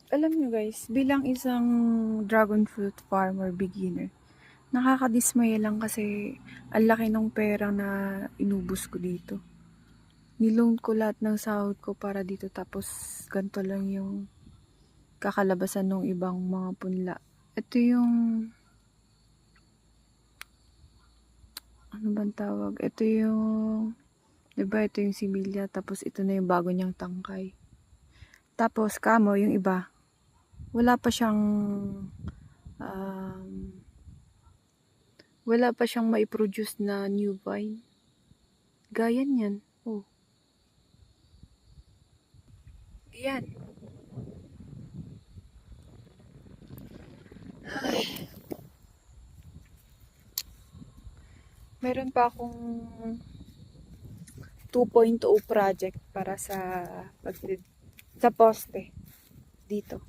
Alam nyo guys, bilang isang dragon fruit farmer beginner, nakakadismaya lang kasi ang laki ng pera na inubos ko dito. Niloan ko lahat ng sahod ko para dito tapos ganito lang yung kakalabasan ng ibang mga punla. Ito yung, ano bang tawag? Ito yung, diba ito yung similya tapos ito na yung bago niyang tangkay. Tapos kamo yung iba, wala pa siyang um, wala pa siyang maiproduce na new vine. Gaya niyan. Oh. Yan. Meron pa akong 2.0 project para sa poste dito.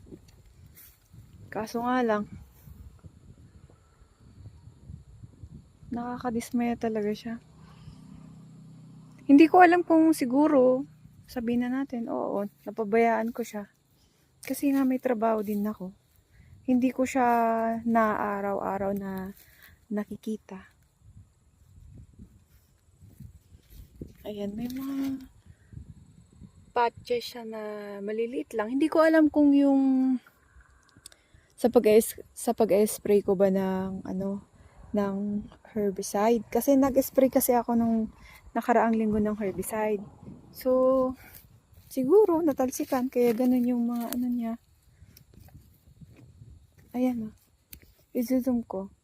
Kaso nga lang, nakakadismaya talaga siya. Hindi ko alam kung siguro, sabihin na natin, oo, napabayaan ko siya. Kasi nga may trabaho din ako. Hindi ko siya na araw-araw na nakikita. Ayan, may mga patches siya na maliliit lang. Hindi ko alam kung yung sa pag-spray ko ba ng ng herbicide kasi nag-spray kasi ako nung nakaraang linggo ng herbicide. So siguro natalsikan kaya ganun yung mga niya. Ayan oh. I-zoom ko.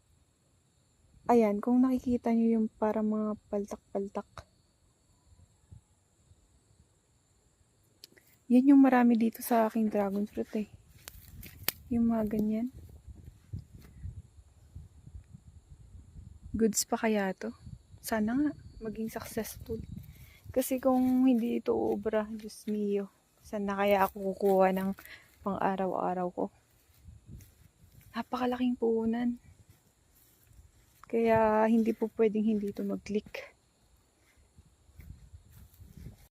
Ayan, kung nakikita niyo yung parang mga paltak-paltak. Yan yung marami dito sa aking dragon fruit eh. Yung mga ganyan. Goods pa kaya to? Sana nga maging successful. Kasi kung hindi ito obra, Diyos mio, saan na kaya ako kukuha ng pang araw-araw ko? Napakalaking puhunan. Kaya hindi po pwedeng hindi ito mag-click.